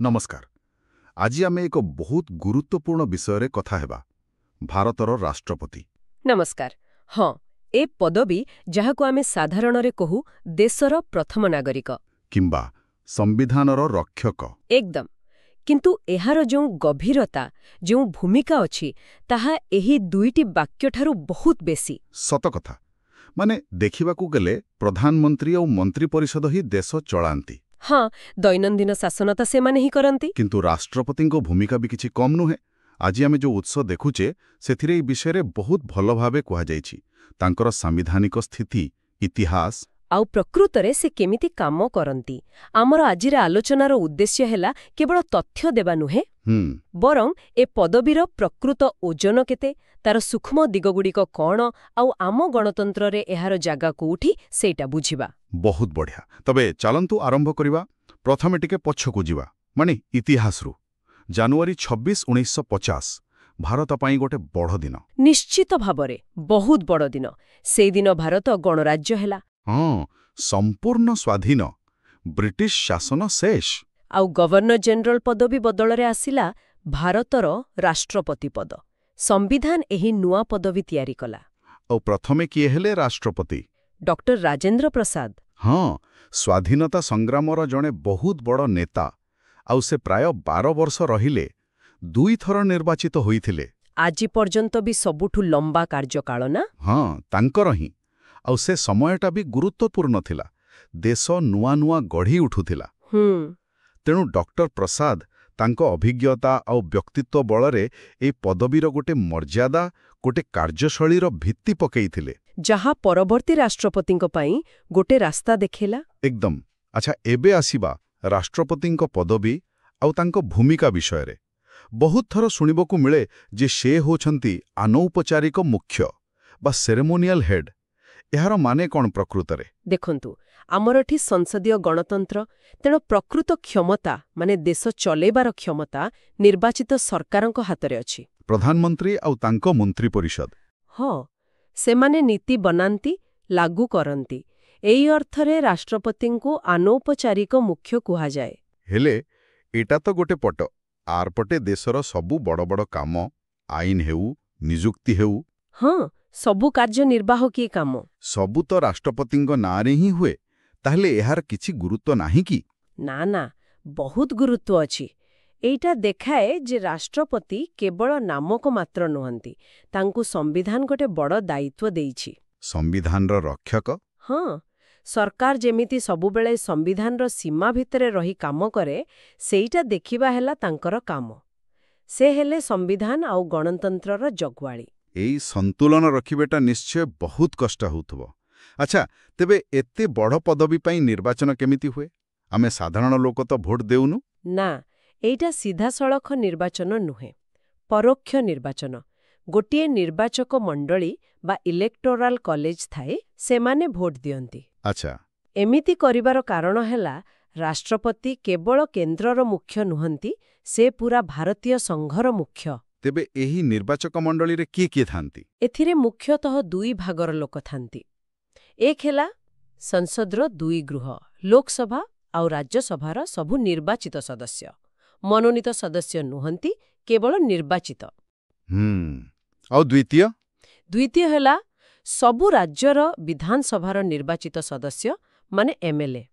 नमस्कार। आज आमे एक बहुत गुरुत्वपूर्ण विषय रे कथा हेबा भारतर राष्ट्रपति। नमस्कार। हाँ, ए पदवी जहाको आमे साधारण रे कहू देशर प्रथम नागरिक किंबा संविधानर रक्षक। एकदम। किंतु एहार जो गभीरता जो भूमिका अछि ताहा एही दुईटी वाक्यठारु बहुत बेसी। सत कथा। माने देखिबाकू गेले प्रधानमंत्री और मंत्री परिषद ही देश चलांती। हाँ, दैनंदिन शासनता से माने ही करंती। किंतु राष्ट्रपति को भूमिका भी किछि कम नुहे। आज आमे जो उत्सव देखुचे सेथिरे ई विषय रे बहुत भल भाबे कुहा जाइछि। तांकर संवैधानिक स्थिति, इतिहास आउ प्रकृतरे से केमिति काम करंती। आमर आजिर आलोचनार उद्देश्य हेला केवल तथ्य देबा नुहे, बरं ए पदवीर प्रकृत ओजन केते, तार सूक्ष्म दिगगुड़िक कौन आउ आम गणतंत्र रे एहार जागा कोउठी सेटा बुझिबा। बहुत बढ़िया। तबे चलंतु आरंभ करिबा। प्रथमे टिके पछकु जिबा, माने इतिहास रु। जनवरी 26, 1950 भारत पाई गोटे बड़ दिन। निश्चित भाबरे बहुत बड़ दिन। से दिन भारत गणराज्य हेला। हाँ, संपूर्ण स्वाधीन। ब्रिटिश शासन शेष। आउ गवर्नर जनरल पदवी बदलरे आसिला भारतर राष्ट्रपति पद। संविधान एही नुआ पदवी तयारी कला। और प्रथमे किए हेले राष्ट्रपति डॉक्टर राजेंद्र प्रसाद। हाँ, स्वाधीनता संग्रामर जणे बहुत बड़ नेता। आउ से प्राय 12 वर्ष रहिले। 2 थर निर्वाचित होइथिले। आजि पर्यंत भी सबुठु लंबा कार्यकाल ना। हाँ, तांकर ही। आउ से समयटा भी गुरुत्वपूर्ण थिला। देश नुआ नुआ गढ़ी उठुथिला। तेणु डॉक्टर प्रसाद तांको अभिज्ञता और व्यक्तित्व बलरे ए पदवीर गोटे मर्यादा गोटे कार्यशैलीर भित्ति पकेइथिले, जहा परवर्ती राष्ट्रपतिंक पई गोटे रास्ता देखेला। एकदम। अच्छा, एबे आसीबा राष्ट्रपतिंक पदवी आउ तांको भूमिका विषय रे। बहुत थर सुनिबकु मिले जे से होछंती अनौपचारिक मुख्य बा सेरेमोनियल हेड। एहार माने कोन प्रकृतरे? देखंतु, आमर एठी संसदीय गणतंत्र, तेणु प्रकृत क्षमता माने देश चलेबार क्षमता निर्वाचित सरकारंक हातरे अछि। प्रधानमंत्री आउ तांको मंत्री परिषद। हाँ, सेमाने नीति बनांती, लागू करंती। एई अर्थरे राष्ट्रपतिंको अनौपचारिक मुख्य कुहा जाए। हेले एटा तो गोटे पट। आर पटे देशर सबु बड़ बड़ काम, आईन हेउ, निजुक्ति हेउ। हाँ, सबु कार्य निर्वाह की काम सबु तो राष्ट्रपतिंको नारे ही हुए। ताहले एहार किछि गुरुत्व नाही कि? ना ना, बहुत गुरुत्व अछि। एइटा देखाए जे राष्ट्रपति केवल नामक मात्र नुहंती। तांकु संविधान गोटे बड़ दायित्व देइछि। संविधानर रक्षक? हाँ, सरकार जेमिति सबुबेले संविधानर सीमा भितरे रही काम करे, सेइटा देखिबा हेला तांकर काम। से हेले संविधान आउ गणतंत्रर जगवाळी। एई संतुलन रखिबेटा निश्चय बहुत कष्ट होउथबो। अच्छा, तेबे एते बड़ पदवी पाई निर्वाचन केमिति हुए? आमे साधारण लोक तो भोट देउनु ना। एइटा सीधा सड़ख निर्वाचन नुहे, परोक्ष निर्वाचन। गोटिए निर्वाचक मंडली बा इलेक्टोराल कॉलेज थाए, सेमाने भोट दियंती। अच्छा, एमिति करिबार कारण हेला राष्ट्रपति केवल केंद्रर मुख्य नुहंती, से पूरा भारतीय संघर मुख्य। तेबे एही निर्वाचक मंडली रे किए थांती? एथिरे मुख्यतः 2 भागर लोक थांती। एक हेला संसदर 2 गृह, लोकसभा आउ राज्यसभार सबु निर्वाचित सदस्य। मनोनीत सदस्य नुहंती, केवल निर्वाचित। आउ द्वितीय हेला सबु राज्यर विधानसभार निर्वाचित सदस्य माने एमएलए।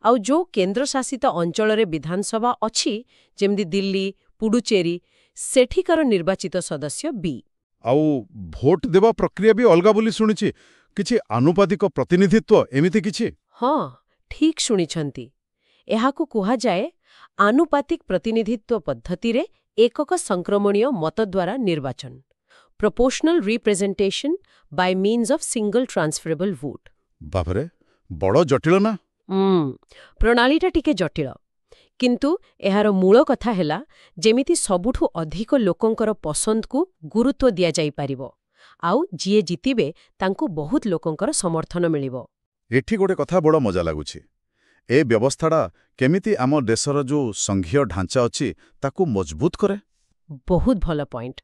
आउ जो केंद्र शासित अंचल रे विधानसभा अछि, जेमदी दिल्ली, पुडुचेरी, सेठिकार निर्वाचित सदस्य बी। आउ भोट देवा प्रक्रिया भी अलगा बोली सुनिछि। किछि आनुपातिक प्रतिनिधित्व एमिति किछि? हाँ, ठीक शुणिछंती। एहाकु कुहा जाए आनुपातिक प्रतिनिधित्व पद्धति रे एकक संक्रमणीय मत द्वारा निर्वाचन। Proportional representation by means of single transferable vote. बाबरे, बड़ जटिल ना? प्रणालीटा टिके जटिल। किंतु एहार मूल कथा हेला जेमिति सबुठु अधिक लोकंकर पसंद को गुरुत्व दिया जाई पारिबो, आउ जिए जितिबे तांकु बहुत लोकंकर समर्थन मिलिबो। एठी गोटे कथा बड़ मजा लागुछि। ए व्यवस्थाडा केमिति आम देशर जो संघीय ढांचा अछि ताकु मजबूत करे? बहुत भल पॉइंट।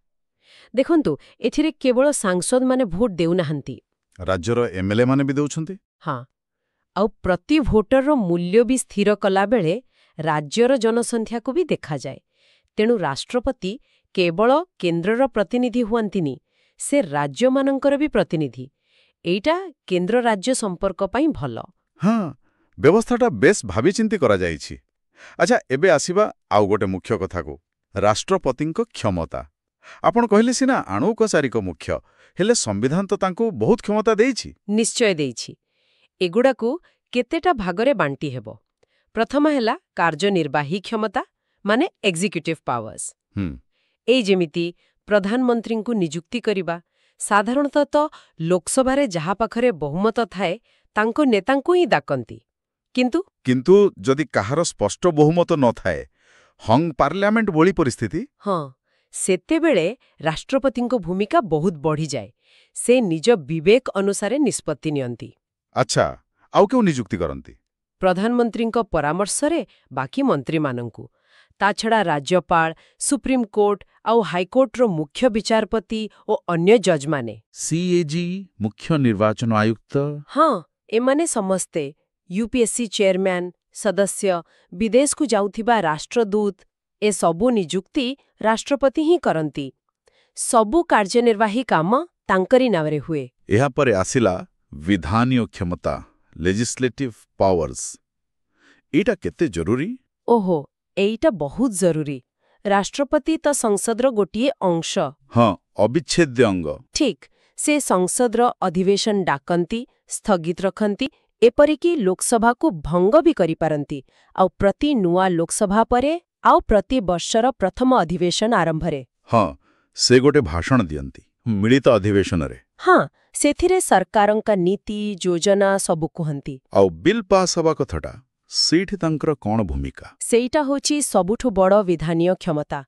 देखंतु, एथिरे केवल सांसद माने भोट देउनाहंती, राज्यर एमएलए माने भी देउछंती। हाँ, आउ प्रति भोटर मूल्य भी स्थिर कला बेले ରାଜ୍ୟର ଜନସଂଖ୍ୟାକୁ ବି ଦେଖାଯାଏ। ତେଣୁ ରାଷ୍ଟ୍ରପତି କେବଳ କେନ୍ଦ୍ରର ପ୍ରତିନିଧି ହୁଅନ୍ତିନି, ସେ ରାଜ୍ୟମାନଙ୍କର ବି ପ୍ରତିନିଧି। ଏଇଟା କେନ୍ଦ୍ର ରାଜ୍ୟ ସମ୍ପର୍କ ପାଇଁ ଭଲ। ହଁ, ବ୍ୟବସ୍ଥାଟା ବେଶ୍ ଭାବିଚିନ୍ତି କରାଯାଇଛି। ଆଚ୍ଛା, ଏବେ ଆସିବା ଆଉ ଗୋଟେ ମୁଖ୍ୟ କଥାକୁ, ରାଷ୍ଟ୍ରପତିଙ୍କ କ୍ଷମତା। ଆପଣ କହିଲେ ସିନା ଆଣୁକସାରିକ ମୁଖ୍ୟ, ହେଲେ ସମ୍ବିଧାନ ତ ତାଙ୍କୁ ବହୁତ କ୍ଷମତା ଦେଇଛି। ନିଶ୍ଚୟ ଦେଇଛି। ଏଗୁଡ଼ାକୁ କେତେଟା ଭାଗରେ ବାଣ୍ଟି ହେବ। ପ୍ରଥମ ହେଲା କାର୍ଯ୍ୟନିର୍ବାହୀ କ୍ଷମତା, ମାନେ ଏକ୍ଜିକ୍ୟୁଟିଭ୍ ପାୱାର୍ସ। ଏଇ ଯେମିତି ପ୍ରଧାନମନ୍ତ୍ରୀଙ୍କୁ ନିଯୁକ୍ତି କରିବା। ସାଧାରଣତଃ ତ ଲୋକସଭାରେ ଯାହା ପାଖରେ ବହୁମତ ଥାଏ ତାଙ୍କ ନେତାଙ୍କୁ ହିଁ ଡାକନ୍ତି। କିନ୍ତୁ ଯଦି କାହାର ସ୍ପଷ୍ଟ ବହୁମତ ନଥାଏ, ହଙ୍ଗ୍ ପାର୍ଲାମେଣ୍ଟ ଭଳି ପରିସ୍ଥିତି। ହଁ, ସେତେବେଳେ ରାଷ୍ଟ୍ରପତିଙ୍କ ଭୂମିକା ବହୁତ ବଢ଼ିଯାଏ। ସେ ନିଜ ବିବେକ ଅନୁସାରେ ନିଷ୍ପତ୍ତି ନିଅନ୍ତି। ଆଚ୍ଛା, ଆଉ କେଉଁ ନିଯୁକ୍ତି କରନ୍ତି? ପ୍ରଧାନମନ୍ତ୍ରୀଙ୍କ ପରାମର୍ଶରେ ବାକି ମନ୍ତ୍ରୀମାନଙ୍କୁ। ତାଛଡ଼ା ରାଜ୍ୟପାଳ, ସୁପ୍ରିମକୋର୍ଟ ଆଉ ହାଇକୋର୍ଟର ମୁଖ୍ୟ ବିଚାରପତି ଓ ଅନ୍ୟ ଜଜ୍ମାନେ। ସିଏଜି, ମୁଖ୍ୟ ନିର୍ବାଚନ ଆୟୁକ୍ତ। ହଁ, ଏମାନେ ସମସ୍ତେ ୟୁପିଏସ୍ସି ଚେୟାରମ୍ୟାନ୍, ସଦସ୍ୟ, ବିଦେଶକୁ ଯାଉଥିବା ରାଷ୍ଟ୍ରଦୂତ, ଏସବୁ ନିଯୁକ୍ତି ରାଷ୍ଟ୍ରପତି ହିଁ କରନ୍ତି। ସବୁ କାର୍ଯ୍ୟନିର୍ବାହୀ କାମ ତାଙ୍କରି ନାମରେ ହୁଏ। ଏହାପରେ ଆସିଲା ବିଧାନୀୟ କ୍ଷମତା, ଲେଜିସ୍ଲେଟିଭ୍ ପାୱାର୍ସ। ଏଇଟା କେତେ ଜରୁରୀ? ଓହୋ, ଏଇଟା ବହୁତ ଜରୁରୀ। ରାଷ୍ଟ୍ରପତି ତ ସଂସଦର ଗୋଟିଏ ଅଂଶ। ହଁ, ଅବିଚ୍ଛେଦ୍ୟ ଅଙ୍ଗ। ଠିକ୍, ସେ ସଂସଦର ଅଧିବେଶନ ଡାକନ୍ତି, ସ୍ଥଗିତ ରଖନ୍ତି, ଏପରିକି ଲୋକସଭାକୁ ଭଙ୍ଗ ବି କରିପାରନ୍ତି। ଆଉ ପ୍ରତି ନୂଆ ଲୋକସଭା ପରେ ଆଉ ପ୍ରତି ବର୍ଷର ପ୍ରଥମ ଅଧିବେଶନ ଆରମ୍ଭରେ। ହଁ, ସେ ଗୋଟେ ଭାଷଣ ଦିଅନ୍ତି ମିଳିତ ଅଧିବେଶନରେ। ହଁ, ସେଥିରେ ସରକାରଙ୍କ ନୀତି ଯୋଜନା ସବୁ କୁହନ୍ତି। ଆଉ ବିଲ୍ ପାସ୍ ହେବା କଥାଟା, ସେଇଠି ତାଙ୍କର କ'ଣ ଭୂମିକା? ସେଇଟା ହେଉଛି ସବୁଠୁ ବଡ଼ ବିଧାନୀୟ କ୍ଷମତା।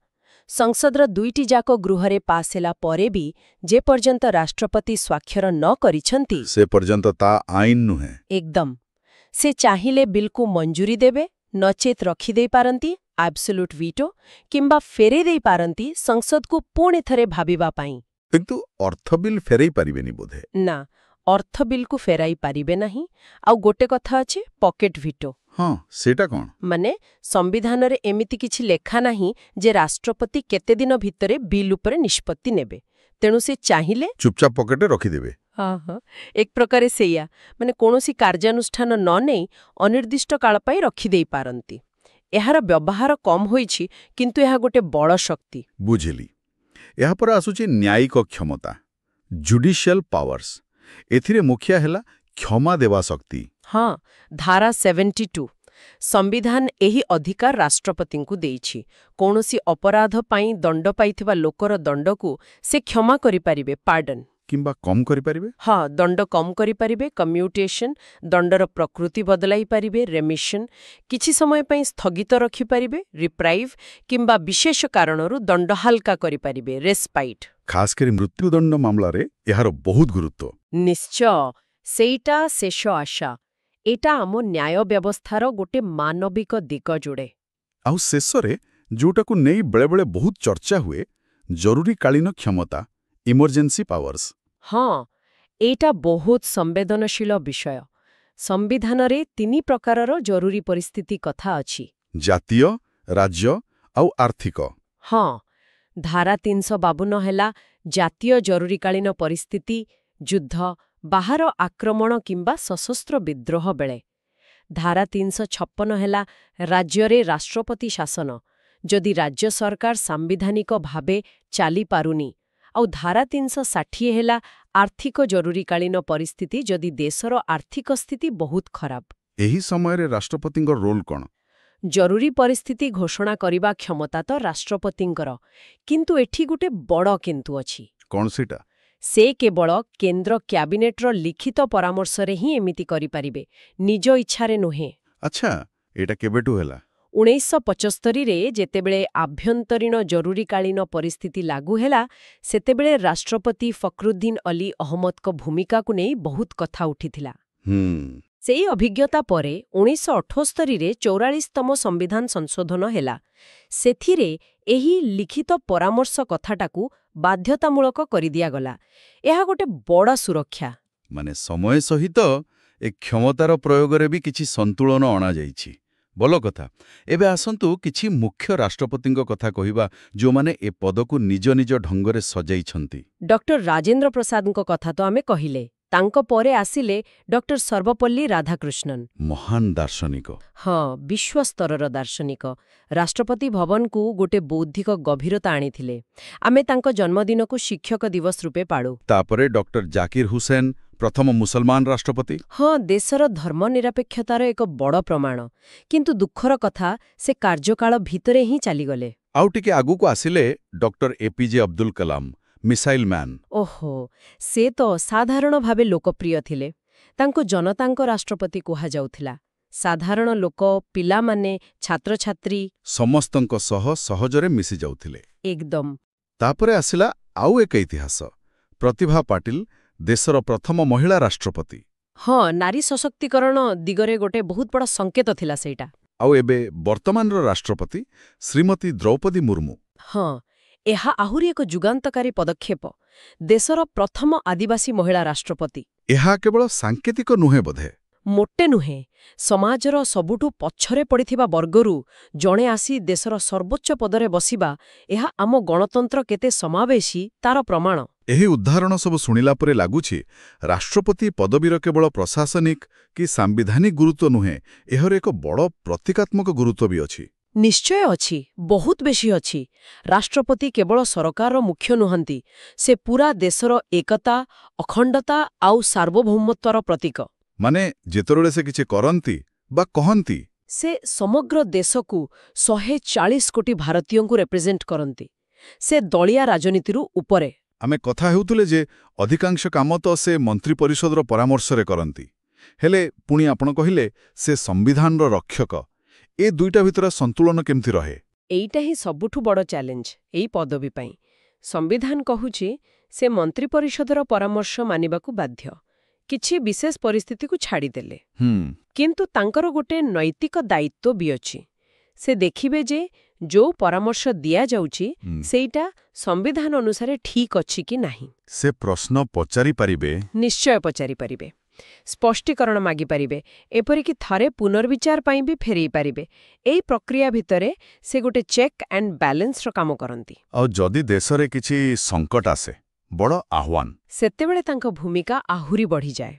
ସଂସଦର ଦୁଇଟି ଯାକ ଗୃହରେ ପାସ୍ ହେଲା ପରେ ବି ଯେପର୍ଯ୍ୟନ୍ତ ରାଷ୍ଟ୍ରପତି ସ୍ୱାକ୍ଷର ନ କରିଛନ୍ତି, ସେ ପର୍ଯ୍ୟନ୍ତ ତା ଆଇନ ନୁହେଁ। ଏକଦମ। ସେ ଚାହିଁଲେ ବିଲ୍କୁ ମଞ୍ଜୁରି ଦେବେ, ନଚେତ୍ ରଖିଦେଇ ପାରନ୍ତି ଆବସୋଲ୍ୟୁଟ୍ ଭିଟୋ, କିମ୍ବା ଫେରେଇ ଦେଇ ପାରନ୍ତି ସଂସଦକୁ ପୁଣି ଥରେ ଭାବିବା ପାଇଁ। କିନ୍ତୁ ଅର୍ଥ ବିଲ୍ ଫେରେଇ ପାରିବେନି ବୋଧେ? ନା, ଅର୍ଥ ବିଲ୍କୁ ଫେରାଇ ପାରିବେ ନାହିଁ। ଆଉ ଗୋଟେ କଥା ଅଛି, ପକେଟ୍ ଭିଟୋ। ହଁ, ସେଇଟା କ'ଣ? ମାନେ ସମ୍ବିଧାନରେ ଏମିତି କିଛି ଲେଖା ନାହିଁ ଯେ ରାଷ୍ଟ୍ରପତି କେତେ ଦିନ ଭିତରେ ବିଲ୍ ଉପରେ ନିଷ୍ପତ୍ତି ନେବେ। ତେଣୁ ସେ ଚାହିଁଲେ ଚୁପଚାପ ପକେଟରେ ରଖିଦେବେ। ହଁ, ଏକ ପ୍ରକାରେ ସେଇଆ। ମାନେ କୌଣସି କାର୍ଯ୍ୟାନୁଷ୍ଠାନ ନ ନେଇ ଅନିର୍ଦ୍ଦିଷ୍ଟ କାଳ ପାଇଁ ରଖିଦେଇ ପାରନ୍ତି। ଏହାର ବ୍ୟବହାର କମ୍ ହୋଇଛି, କିନ୍ତୁ ଏହା ଗୋଟେ ବଡ଼ ଶକ୍ତି। ବୁଝିଲି। ଏହାପରେ ଆସୁଛି ନ୍ୟାୟିକ କ୍ଷମତା, ଜୁଡିସିଆଲ ପାୱାର୍ସ। ଏଥିରେ ମୁଖିଆ ହେଲା କ୍ଷମା ଦେବା ଶକ୍ତି। ହଁ, ଧାରା 72। ସମ୍ବିଧାନ ଏହି ଅଧିକାର ରାଷ୍ଟ୍ରପତିଙ୍କୁ ଦେଇଛି। କୌଣସି ଅପରାଧ ପାଇଁ ଦଣ୍ଡ ପାଇଥିବା ଲୋକର ଦଣ୍ଡକୁ ସେ କ୍ଷମା କରିପାରିବେ, ପାର୍ଡନ। କିମ୍ବା କମ୍ କରିପାରିବେ? ହଁ, ଦଣ୍ଡ କମ୍ କରିପାରିବେ, କମ୍ୟୁଟେସନ, ଦଣ୍ଡର ପ୍ରକୃତି ବଦଳାଇ ପାରିବେ, ରେମିସନ, କିଛି ସମୟ ପାଇଁ ସ୍ଥଗିତ ରଖିପାରିବେ, ରିପ୍ରାଇଭ୍, କିମ୍ବା ବିଶେଷ କାରଣରୁ ଦଣ୍ଡ ହାଲକା କରିପାରିବେ, ରେସ୍ପାଇଟ୍। ଖାସ୍ କରି ମୃତ୍ୟୁଦଣ୍ଡ ମାମଲାରେ ଏହାର ବହୁତ ଗୁରୁତ୍ୱ। ନିଶ୍ଚୟ, ସେଇଟା ଶେଷ ଆଶା। ଏଇଟା ଆମ ନ୍ୟାୟ ବ୍ୟବସ୍ଥାର ଗୋଟେ ମାନବିକ ଦିଗ ଯୋଡ଼େ। ଆଉ ଶେଷରେ ଯୋଉଟାକୁ ନେଇ ବେଳେବେଳେ ବହୁତ ଚର୍ଚ୍ଚା ହୁଏ, ଜରୁରୀକାଳୀନ କ୍ଷମତା, ଇମର୍ଜେନ୍ସି ପାୱାର୍ସ। ହଁ, ଏଇଟା ବହୁତ ସମ୍ବେଦନଶୀଳ ବିଷୟ। ସମ୍ବିଧାନରେ 3 ପ୍ରକାରର ଜରୁରୀ ପରିସ୍ଥିତି କଥା ଅଛି। ଜାତୀୟ, ରାଜ୍ୟ ଆଉ ଆର୍ଥିକ। ହଁ, ଧାରା 352 ହେଲା ଜାତୀୟ ଜରୁରୀକାଳୀନ ପରିସ୍ଥିତି, ଯୁଦ୍ଧ, ବାହାର ଆକ୍ରମଣ କିମ୍ବା ସଶସ୍ତ୍ର ବିଦ୍ରୋହ ବେଳେ। ଧାରା 356 ହେଲା ରାଜ୍ୟରେ ରାଷ୍ଟ୍ରପତି ଶାସନ, ଯଦି ରାଜ୍ୟ ସରକାର ସାମ୍ବିଧାନିକ ଭାବେ ଚାଲିପାରୁନି। ଆଉ ଧାରା 360 ହେଲା ଆର୍ଥିକ ଜରୁରୀକାଳୀନ ପରିସ୍ଥିତି, ଯଦି ଦେଶର ଆର୍ଥିକ ସ୍ଥିତି ବହୁତ ଖରାପ। ଏହି ସମୟରେ ରାଷ୍ଟ୍ରପତିଙ୍କ ରୋଲ୍ କ'ଣ? ଜରୁରୀ ପରିସ୍ଥିତି ଘୋଷଣା କରିବା କ୍ଷମତା ତ ରାଷ୍ଟ୍ରପତିଙ୍କର, କିନ୍ତୁ ଏଠି ଗୋଟେ ବଡ଼ କିନ୍ତୁ ଅଛି। କ'ଣ ସେଇଟା? ସେ କେବଳ କେନ୍ଦ୍ର କ୍ୟାବିନେଟ୍ର ଲିଖିତ ପରାମର୍ଶରେ ହିଁ ଏମିତି କରିପାରିବେ, ନିଜ ଇଚ୍ଛାରେ ନୁହେଁ। ଆଚ୍ଛା, ଏଇଟା କେବେଠୁ ହେଲା? 1975ରେ ଯେତେବେଳେ ଆଭ୍ୟନ୍ତରୀଣ ଜରୁରୀକାଳୀନ ପରିସ୍ଥିତି ଲାଗୁ ହେଲା, ସେତେବେଳେ ରାଷ୍ଟ୍ରପତି ଫଖରୁଦ୍ଦିନ ଅଲି ଅହମଦଙ୍କ ଭୂମିକାକୁ ନେଇ ବହୁତ କଥା ଉଠିଥିଲା। ସେଇ ଅଭିଜ୍ଞତା ପରେ 1978ରେ 44ତମ ସମ୍ବିଧାନ ସଂଶୋଧନ ହେଲା। ସେଥିରେ ଏହି ଲିଖିତ ପରାମର୍ଶ କଥାଟାକୁ ବାଧ୍ୟତାମୂଳକ କରିଦିଆଗଲା। ଏହା ଗୋଟେ ବଡ଼ ସୁରକ୍ଷା। ମାନେ ସମୟ ସହିତ ଏ କ୍ଷମତାର ପ୍ରୟୋଗରେ ବି କିଛି ସନ୍ତୁଳନ ଅଣାଯାଇଛି। ଭଲ କଥା। ଏବେ ଆସନ୍ତୁ କିଛି ମୁଖ୍ୟ ରାଷ୍ଟ୍ରପତିଙ୍କ କଥା କହିବା ଯେଉଁମାନେ ଏ ପଦକୁ ନିଜ ନିଜ ଢଙ୍ଗରେ ସଜାଇଛନ୍ତି। ଡକ୍ଟର ରାଜେନ୍ଦ୍ର ପ୍ରସାଦଙ୍କ କଥା ତ ଆମେ କହିଲେ। ତାଙ୍କ ପରେ ଆସିଲେ ଡକ୍ଟର ସର୍ବପଲ୍ଲୀ ରାଧାକୃଷ୍ଣନ। ମହାନ ଦାର୍ଶନିକ। ହଁ, ବିଶ୍ୱସ୍ତରର ଦାର୍ଶନିକ। ରାଷ୍ଟ୍ରପତି ଭବନକୁ ଗୋଟେ ବୌଦ୍ଧିକ ଗଭୀରତା ଆଣିଥିଲେ। ଆମେ ତାଙ୍କ ଜନ୍ମଦିନକୁ ଶିକ୍ଷକ ଦିବସ ରୂପେ ପାଳୁ। ତାପରେ ଡକ୍ଟର ଜାକିର ହୁସେନ, ପ୍ରଥମ ମୁସଲମାନ ରାଷ୍ଟ୍ରପତି। ହଁ, ଦେଶର ଧର୍ମନିରପେକ୍ଷତାର ଏକ ବଡ଼ ପ୍ରମାଣ। କିନ୍ତୁ ଦୁଃଖର କଥା, ସେ କାର୍ଯ୍ୟକାଳ ଭିତରେ ହିଁ ଚାଲିଗଲେ। ଆଉ ଟିକେ ଆଗକୁ ଆସିଲେ doctor APJ Abdul Kalam, missile man. ଓହୋ, ସେ ତ ସାଧାରଣ ଭାବେ ଲୋକପ୍ରିୟ ଥିଲେ। ତାଙ୍କୁ ଜନତାଙ୍କ ରାଷ୍ଟ୍ରପତି କୁହାଯାଉଥିଲା। ସାଧାରଣ ଲୋକ, ପିଲାମାନେ, ଛାତ୍ରଛାତ୍ରୀ ସମସ୍ତଙ୍କ ସହ ସହଜରେ ମିଶି ଯାଉଥିଲେ। ଏକଦମ। ତାପରେ ଆସିଲା ଆଉ ଏକ ଇତିହାସ। ପ୍ରତିଭା ପାଟିଲ, ଦେଶର ପ୍ରଥମ ମହିଳା ରାଷ୍ଟ୍ରପତି। ହଁ, ନାରୀ ସଶକ୍ତିକରଣ ଦିଗରେ ଗୋଟେ ବହୁତ ବଡ଼ ସଙ୍କେତ ଥିଲା ସେଇଟା। ଆଉ ଏବେ ବର୍ତ୍ତମାନର ରାଷ୍ଟ୍ରପତି ଶ୍ରୀମତୀ ଦ୍ରୌପଦୀ ମୁର୍ମୁ। ହଁ, ଏହା ଆହୁରି ଏକ ଯୁଗାନ୍ତକାରୀ ପଦକ୍ଷେପ। ଦେଶର ପ୍ରଥମ ଆଦିବାସୀ ମହିଳା ରାଷ୍ଟ୍ରପତି। ଏହା କେବଳ ସାଙ୍କେତିକ ନୁହେଁ ବୋଧେ। ମୋଟେ ନୁହେଁ। ସମାଜର ସବୁଠୁ ପଛରେ ପଡ଼ିଥିବା ବର୍ଗରୁ ଜଣେ ଆସି ଦେଶର ସର୍ବୋଚ୍ଚ ପଦରେ ବସିବା, ଏହା ଆମ ଗଣତନ୍ତ୍ର କେତେ ସମାବେଶୀ ତାର ପ୍ରମାଣ। ଏହି ଉଦାହରଣ ସବୁ ଶୁଣିଲା ପରେ ଲାଗୁଛି ରାଷ୍ଟ୍ରପତି ପଦବୀର କେବଳ ପ୍ରଶାସନିକ କି ସାମ୍ବିଧାନିକ ଗୁରୁତ୍ୱ ନୁହେଁ, ଏହାର ଏକ ବଡ଼ ପ୍ରତୀକାତ୍ମକ ଗୁରୁତ୍ୱ ବି ଅଛି। ନିଶ୍ଚୟ ଅଛି, ବହୁତ ବେଶୀ ଅଛି। ରାଷ୍ଟ୍ରପତି କେବଳ ସରକାରର ମୁଖ୍ୟ ନୁହନ୍ତି, ସେ ପୁରା ଦେଶର ଏକତା, ଅଖଣ୍ଡତା ଆଉ ସାର୍ବଭୌମତ୍ୱର ପ୍ରତୀକ। ମାନେ ଯେତେବେଳେ ସେ କିଛି କରନ୍ତି ବା କହନ୍ତି, ସେ ସମଗ୍ର ଦେଶକୁ 140 କୋଟି ଭାରତୀୟଙ୍କୁ ରେପ୍ରେଜେଣ୍ଟ କରନ୍ତି। ସେ ଦଳିଆ ରାଜନୀତିରୁ ଉପରେ। ଆମେ କଥା ହେଉଥିଲେ ଯେ ଅଧିକାଂଶ କାମ ତ ସେ ମନ୍ତ୍ରୀ ପରିଷଦର ପରାମର୍ଶରେ କରନ୍ତି। ହେଲେ ପୁଣି ଆପଣ କହିଲେ ସେ ସମ୍ବିଧାନର ରକ୍ଷକ। ଏ ଦୁଇଟା ଭିତରେ ସନ୍ତୁଳନ କେମିତି ରହେ? ଏଇଟା ହିଁ ସବୁଠୁ ବଡ଼ ଚ୍ୟାଲେଞ୍ଜ ଏଇ ପଦବୀ ପାଇଁ। ସମ୍ବିଧାନ କହୁଛି ସେ ମନ୍ତ୍ରୀ ପରିଷଦର ପରାମର୍ଶ ମାନିବାକୁ ବାଧ୍ୟ, କିଛି ବିଶେଷ ପରିସ୍ଥିତିକୁ ଛାଡ଼ିଦେଲେ। କିନ୍ତୁ ତାଙ୍କର ଗୋଟେ ନୈତିକ ଦାୟିତ୍ୱ ବି ଅଛି। ସେ ଦେଖିବେ ଯେ ଯୋଉ ପରାମର୍ଶ ଦିଆଯାଉଛି ସେଇଟା ସମ୍ବିଧାନ ଅନୁସାରେ ଠିକ୍ ଅଛି କି ନାହିଁ। ସେ ପ୍ରଶ୍ନ ପଚାରିପାରିବେ। ନିଶ୍ଚୟ ପଚାରିପାରିବେ, ସ୍ପଷ୍ଟୀକରଣ ମାଗିପାରିବେ, ଏପରିକି ଥରେ ପୁନର୍ବିଚାର ପାଇଁ ବି ଫେରେଇ ପାରିବେ। ଏଇ ପ୍ରକ୍ରିୟା ଭିତରେ ସେ ଗୋଟେ ଚେକ୍ ଆଣ୍ଡ ବ୍ୟାଲେନ୍ସର କାମ କରନ୍ତି। ଆଉ ଯଦି ଦେଶରେ କିଛି ସଙ୍କଟ ଆସେ, ବଡ଼ ଆହ୍ୱାନ, ସେତେବେଳେ ତାଙ୍କ ଭୂମିକା ଆହୁରି ବଢ଼ିଯାଏ।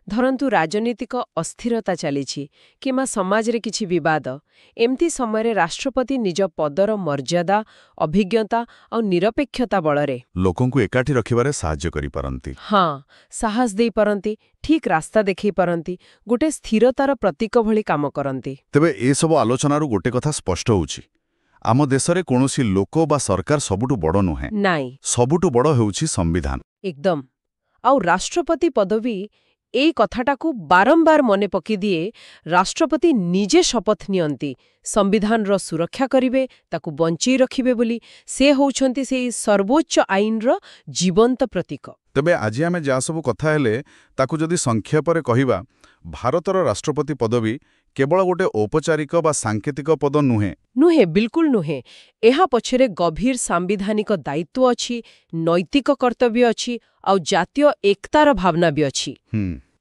ଧରନ୍ତୁ ରାଜନୈତିକ ଅସ୍ଥିରତା ଚାଲିଛି କିମ୍ବା ସମାଜରେ କିଛି ବିବାଦ, ଏମିତି ସମୟରେ ରାଷ୍ଟ୍ରପତି ନିଜ ପଦର ମର୍ଯ୍ୟାଦା, ଅଭିଜ୍ଞତା ଆଉ ନିରପେକ୍ଷତା ବଳରେ ଲୋକଙ୍କୁ ଏକାଠି ରଖିବାରେ ସାହାଯ୍ୟ କରିପାରନ୍ତି। ହଁ, ସାହସ ଦେଇପାରନ୍ତି, ଠିକ୍ ରାସ୍ତା ଦେଖାଇ ପାରନ୍ତି, ଗୋଟେ ସ୍ଥିରତାର ପ୍ରତୀକ ଭଳି କାମ କରନ୍ତି। ତେବେ ଏସବୁ ଆଲୋଚନାରୁ ଗୋଟେ କଥା ସ୍ପଷ୍ଟ ହେଉଛି, ଆମ ଦେଶରେ କୌଣସି ଲୋକ ବା ସରକାର ସବୁଠୁ ବଡ଼ ନୁହେଁ। ନାଇଁ, ସବୁଠୁ ବଡ଼ ହେଉଛି ସମ୍ବିଧାନ। ଏକଦମ। ଆଉ ରାଷ୍ଟ୍ରପତି ପଦବୀ ଏଇ କଥାଟାକୁ ବାରମ୍ବାର ମନେ ପକାଇଦିଏ। ରାଷ୍ଟ୍ରପତି ନିଜେ ଶପଥ ନିଅନ୍ତି ସମ୍ବିଧାନର ସୁରକ୍ଷା କରିବେ, ତାକୁ ବଞ୍ଚେଇ ରଖିବେ ବୋଲି। ସେ ହେଉଛନ୍ତି ସେଇ ସର୍ବୋଚ୍ଚ ଆଇନର ଜୀବନ୍ତ ପ୍ରତୀକ। ତେବେ ଆଜି ଆମେ ଯାହା ସବୁ କଥା ହେଲେ, ତାକୁ ଯଦି ସଂକ୍ଷେପରେ କହିବା, ଭାରତର ରାଷ୍ଟ୍ରପତି ପଦବୀ କେବଳ ଗୋଟେ ଔପଚାରିକ ବା ସାଙ୍କେତିକ ପଦ ନୁହେଁ। ନୁହେଁ, ବିଲକୁଲ ନୁହେଁ। ଏହା ପଛରେ ଗଭୀର ସାମ୍ବିଧାନିକ ଦାୟିତ୍ୱ ଅଛି, ନୈତିକ କର୍ତ୍ତବ୍ୟ ଅଛି, ଆଉ ଜାତୀୟ ଏକତାର ଭାବନା ବି ଅଛି।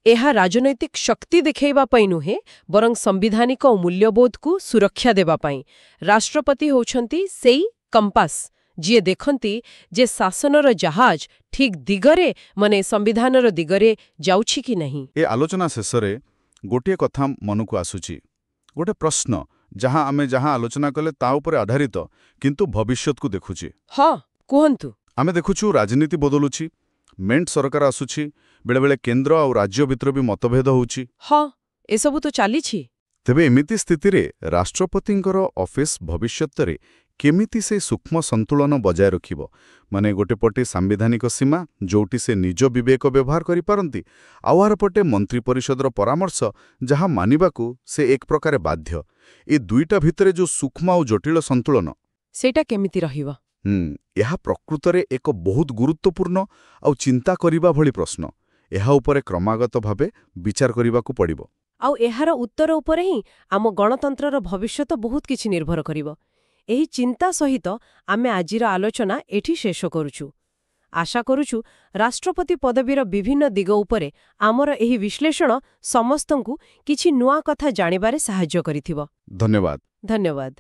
ଏହା ରାଜନୈତିକ ଶକ୍ତି ଦେଖାଇବା ପାଇଁ ନୁହେଁ, ବରଂ ସାମ୍ବିଧାନିକ ମୂଲ୍ୟବୋଧକୁ ସୁରକ୍ଷା ଦେବା ପାଇଁ। ରାଷ୍ଟ୍ରପତି ହେଉଛନ୍ତି ସେଇ କମ୍ପାସ, ଯିଏ ଦେଖନ୍ତି ଯେ ଶାସନର ଜାହାଜ ଠିକ୍ ଦିଗରେ, ମାନେ ସମ୍ବିଧାନର ଦିଗରେ ଯାଉଛି କି ନାହିଁ। ଏ ଆଲୋଚନା ଶେଷରେ ଗୋଟିଏ କଥା ମନକୁ ଆସୁଛି, ଗୋଟେ ପ୍ରଶ୍ନ ଯାହା ଆମେ ଆଲୋଚନା କଲେ ତା ଉପରେ ଆଧାରିତ, କିନ୍ତୁ ଭବିଷ୍ୟତକୁ ଦେଖୁଛି। ହଁ, କୁହନ୍ତୁ। ଆମେ ଦେଖୁଛୁ ରାଜନୀତି ବଦଳୁଛି, ମେଣ୍ଟ ସରକାର ଆସୁଛି, ବେଳେବେଳେ କେନ୍ଦ୍ର ଆଉ ରାଜ୍ୟ ଭିତରେ ବି ମତଭେଦ ହେଉଛି। ହଁ, ଏସବୁ ତ ଚାଲିଛି। ତେବେ ଏମିତି ସ୍ଥିତିରେ ରାଷ୍ଟ୍ରପତିଙ୍କର ଅଫିସ ଭବିଷ୍ୟତରେ କେମିତି ସେ ସୂକ୍ଷ୍ମ ସନ୍ତୁଳନ ବଜାୟ ରଖିବ? ମାନେ ଗୋଟେ ପଟେ ସାମ୍ବିଧାନିକ ସୀମା, ଯୋଉଠି ସେ ନିଜ ବିବେକ ବ୍ୟବହାର କରିପାରନ୍ତି, ଆଉ ଆର ପଟେ ମନ୍ତ୍ରୀ ପରିଷଦର ପରାମର୍ଶ, ଯାହା ମାନିବାକୁ ସେ ଏକ ପ୍ରକାରେ ବାଧ୍ୟ। ଏ ଦୁଇଟା ଭିତରେ ଯୋଉ ସୂକ୍ଷ୍ମ ଆଉ ଜଟିଳ ସନ୍ତୁଳନ, ସେଇଟା କେମିତି ରହିବ? ଏହା ପ୍ରକୃତରେ ଏକ ବହୁତ ଗୁରୁତ୍ୱପୂର୍ଣ୍ଣ ଆଉ ଚିନ୍ତା କରିବା ଭଳି ପ୍ରଶ୍ନ। ଏହା ଉପରେ କ୍ରମାଗତ ଭାବେ ବିଚାର କରିବାକୁ ପଡ଼ିବ। ଆଉ ଏହାର ଉତ୍ତର ଉପରେ ହିଁ ଆମ ଗଣତନ୍ତ୍ରର ଭବିଷ୍ୟତ ବହୁତ କିଛି ନିର୍ଭର କରିବ। ଏହି ଚିନ୍ତା ସହିତ ଆମେ ଆଜିର ଆଲୋଚନା ଏଠି ଶେଷ କରୁଛୁ। ଆଶା କରୁଛୁ ରାଷ୍ଟ୍ରପତି ପଦବୀର ବିଭିନ୍ନ ଦିଗ ଉପରେ ଆମର ଏହି ବିଶ୍ଳେଷଣ ସମସ୍ତଙ୍କୁ କିଛି ନୂଆ କଥା ଜାଣିବାରେ ସାହାଯ୍ୟ କରିଥିବ। ଧନ୍ୟବାଦ। ଧନ୍ୟବାଦ।